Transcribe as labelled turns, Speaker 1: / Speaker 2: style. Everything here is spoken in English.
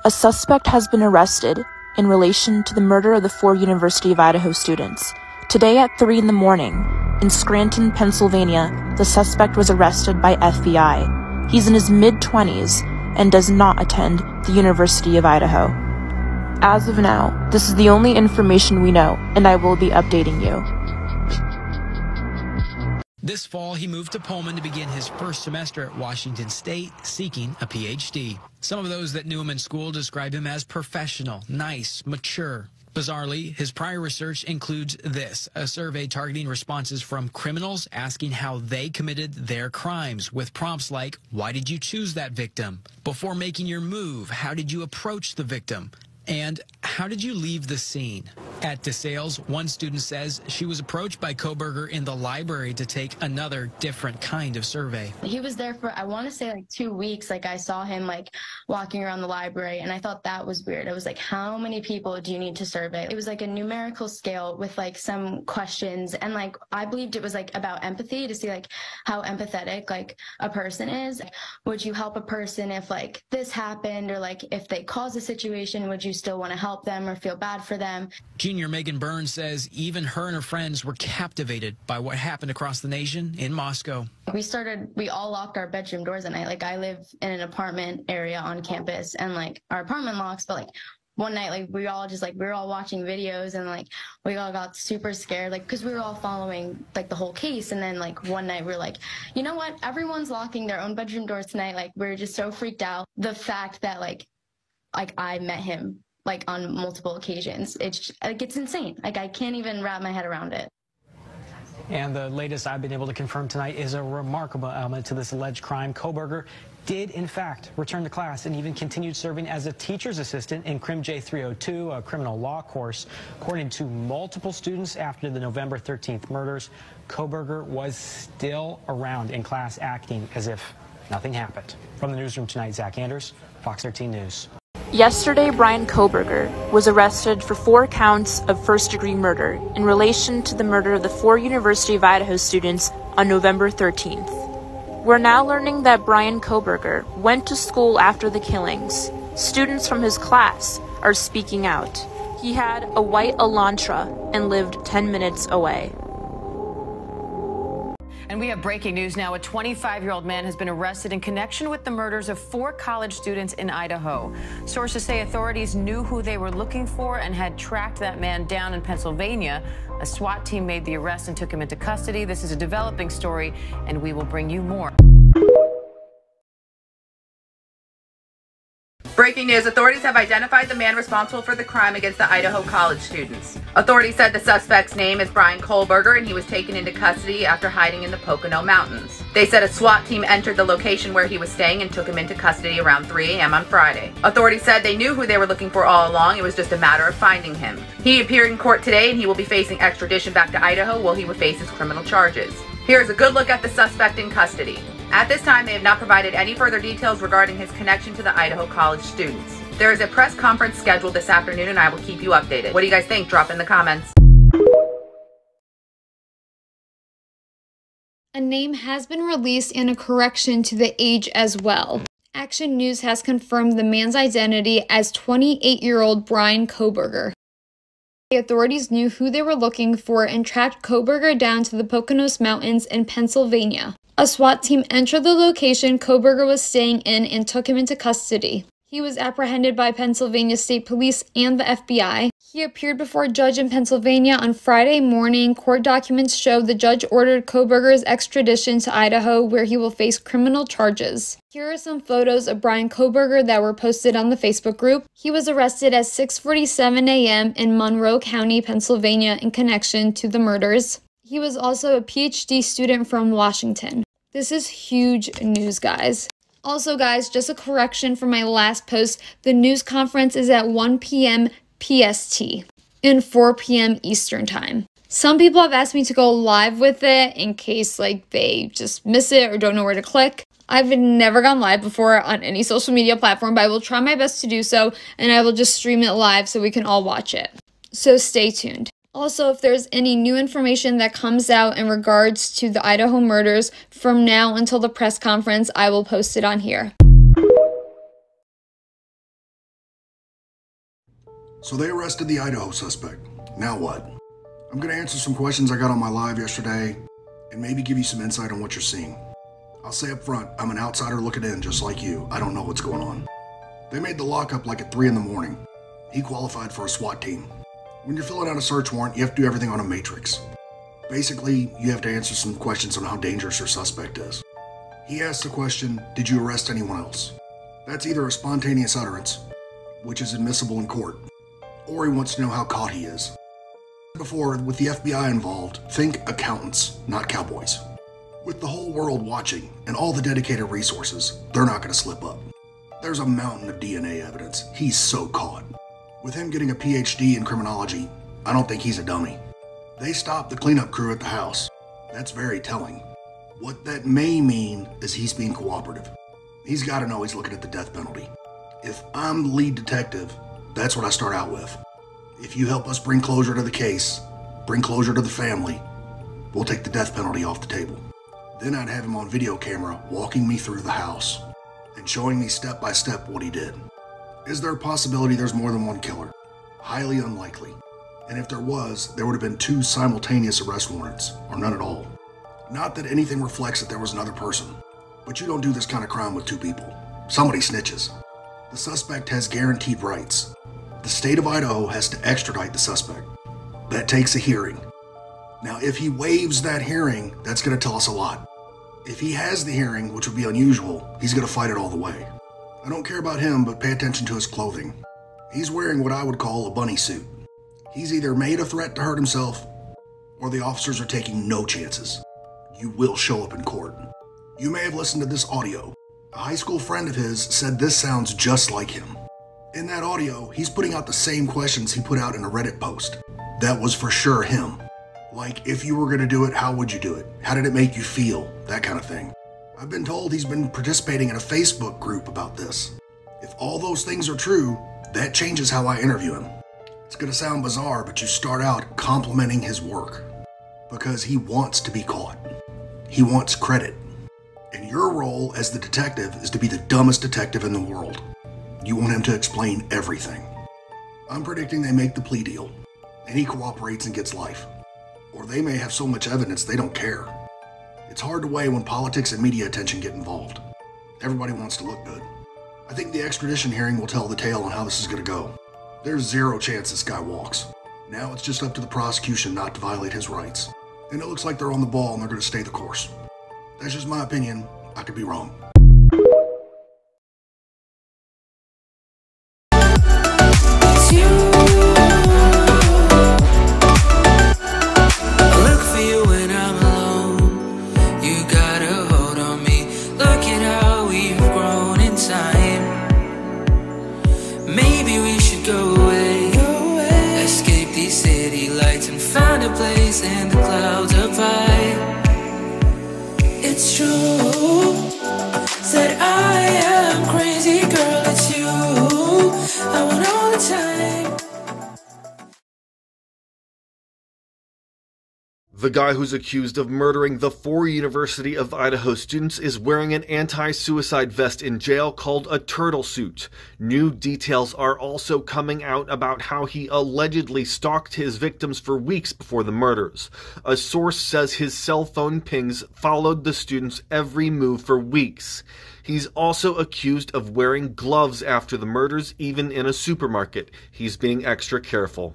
Speaker 1: A suspect has been arrested in relation to the murder of the 4 University of Idaho students. Today at 3 in the morning, in Scranton, Pennsylvania, the suspect was arrested by FBI. He's in his mid-20s and does not attend the University of Idaho. As of now, this is the only information we know, and I will be updating you.
Speaker 2: This fall, he moved to Pullman to begin his first semester at Washington State, seeking a PhD. Some of those that knew him in school describe him as professional, nice, mature. Bizarrely, his prior research includes this, a survey targeting responses from criminals asking how they committed their crimes, with prompts like, why did you choose that victim? Before making your move, how did you approach the victim? And how did you leave the scene? At DeSales, one student says she was approached by Kohberger in the library to take another different kind of survey.
Speaker 3: He was there for, I want to say, like 2 weeks. Like, I saw him like walking around the library, and I thought that was weird. I was like, how many people do you need to survey? It was like a numerical scale with like some questions, and like I believed it was like about empathy, to see like how empathetic like a person is. Would you help a person if like this happened, or like if they caused a situation, would you still want to help them or feel bad for them?
Speaker 2: Junior Megan Burns says even her and her friends were captivated by what happened across the nation in Moscow.
Speaker 3: We all locked our bedroom doors at night. Like, I live in an apartment area on campus, and like our apartment locks, but like one night, like we were all watching videos, and like we all got super scared, like because we were all following like the whole case. And then like one night we were like, you know what, everyone's locking their own bedroom doors tonight. Like, we were just so freaked out. The fact that like I met him like on multiple occasions, it's insane. Like, I can't even wrap my head around it.
Speaker 4: And the latest I've been able to confirm tonight is a remarkable element to this alleged crime. Kohberger did, in fact, return to class and even continued serving as a teacher's assistant in Crim J 302, a criminal law course. According to multiple students after the November 13th murders, Kohberger was still around in class, acting as if nothing happened. From the newsroom tonight, Zach Anders, Fox 13 News.
Speaker 1: Yesterday, Bryan Kohberger was arrested for 4 counts of first-degree murder in relation to the murder of the 4 University of Idaho students on November 13th. We're now learning that Bryan Kohberger went to school after the killings. Students from his class are speaking out. He had a white Elantra and lived 10 minutes away.
Speaker 5: And we have breaking news now. A 25-year-old man has been arrested in connection with the murders of 4 college students in Idaho. Sources say authorities knew who they were looking for and had tracked that man down in Pennsylvania. A SWAT team made the arrest and took him into custody. This is a developing story, and we will bring you more.
Speaker 6: Breaking news, authorities have identified the man responsible for the crime against the Idaho college students. Authorities said the suspect's name is Bryan Kohberger, and he was taken into custody after hiding in the Pocono Mountains. They said a SWAT team entered the location where he was staying and took him into custody around 3 a.m. on Friday. Authorities said they knew who they were looking for all along. It was just a matter of finding him. He appeared in court today, and he will be facing extradition back to Idaho while he will face his criminal charges. Here's a good look at the suspect in custody. At this time, they have not provided any further details regarding his connection to the Idaho college students. There is a press conference scheduled this afternoon, and I will keep you updated. What do you guys think? Drop in the comments.
Speaker 7: A name has been released and a correction to the age as well. Action News has confirmed the man's identity as 28-year-old Bryan Kohberger. The authorities knew who they were looking for and tracked Kohberger down to the Poconos Mountains in Pennsylvania. A SWAT team entered the location Kohberger was staying in and took him into custody. He was apprehended by Pennsylvania State Police and the FBI. He appeared before a judge in Pennsylvania on Friday morning. Court documents show the judge ordered Kohberger's extradition to Idaho, where he will face criminal charges. Here are some photos of Bryan Kohberger that were posted on the Facebook group. He was arrested at 6:47 a.m. in Monroe County, Pennsylvania, in connection to the murders. He was also a PhD student from Washington. This is huge news, guys. Also, guys, just a correction from my last post. The news conference is at 1 p.m. PST and 4 p.m. Eastern Time. Some people have asked me to go live with it in case like they just miss it or don't know where to click. I've never gone live before on any social media platform, but I will try my best to do so, and I will just stream it live so we can all watch it. So stay tuned. Also, if there's any new information that comes out in regards to the Idaho murders from now until the press conference, I will post it on here.
Speaker 8: So they arrested the Idaho suspect. Now what? I'm gonna answer some questions I got on my live yesterday and maybe give you some insight on what you're seeing. I'll say up front, I'm an outsider looking in just like you. I don't know what's going on. They made the lockup like at 3 in the morning. He qualified for a SWAT team. When you're filling out a search warrant, you have to do everything on a matrix. Basically, you have to answer some questions on how dangerous your suspect is. He asked the question, did you arrest anyone else? That's either a spontaneous utterance, which is admissible in court, or he wants to know how caught he is. Before, with the FBI involved, think accountants, not cowboys. With the whole world watching and all the dedicated resources, they're not going to slip up. There's a mountain of DNA evidence. He's so caught. With him getting a PhD in criminology, I don't think he's a dummy. They stopped the cleanup crew at the house. That's very telling. What that may mean is he's being cooperative. He's got to know he's looking at the death penalty. If I'm the lead detective, that's what I start out with. If you help us bring closure to the case, bring closure to the family, we'll take the death penalty off the table. Then I'd have him on video camera walking me through the house and showing me step by step what he did. Is there a possibility there's more than one killer? Highly unlikely. And if there was, there would have been 2 simultaneous arrest warrants, or none at all. Not that anything reflects that there was another person, but you don't do this kind of crime with 2 people. Somebody snitches. The suspect has guaranteed rights. The state of Idaho has to extradite the suspect. That takes a hearing. Now, if he waives that hearing, that's going to tell us a lot. If he has the hearing, which would be unusual, he's going to fight it all the way. I don't care about him, but pay attention to his clothing. He's wearing what I would call a bunny suit. He's either made a threat to hurt himself, or the officers are taking no chances. You will show up in court. You may have listened to this audio. A high school friend of his said this sounds just like him. In that audio, he's putting out the same questions he put out in a Reddit post. That was for sure him. Like, if you were going to do it, how would you do it? How did it make you feel? That kind of thing. I've been told he's been participating in a Facebook group about this. If all those things are true, that changes how I interview him. It's going to sound bizarre, but you start out complimenting his work. Because he wants to be caught. He wants credit. And your role as the detective is to be the dumbest detective in the world. You want him to explain everything. I'm predicting they make the plea deal, and he cooperates and gets life. Or they may have so much evidence they don't care. It's hard to weigh when politics and media attention get involved. Everybody wants to look good. I think the extradition hearing will tell the tale on how this is going to go. There's 0 chance this guy walks. Now it's just up to the prosecution not to violate his rights. And it looks like they're on the ball and they're going to stay the course. That's just my opinion. I could be wrong.
Speaker 9: And the clouds up high. It's true, said I am crazy, girl, it's you. I want all the time.
Speaker 10: The guy who's accused of murdering the 4 University of Idaho students is wearing an anti-suicide vest in jail called a turtle suit. New details are also coming out about how he allegedly stalked his victims for weeks before the murders. A source says his cell phone pings followed the students' every move for weeks. He's also accused of wearing gloves after the murders, even in a supermarket. He's being extra careful.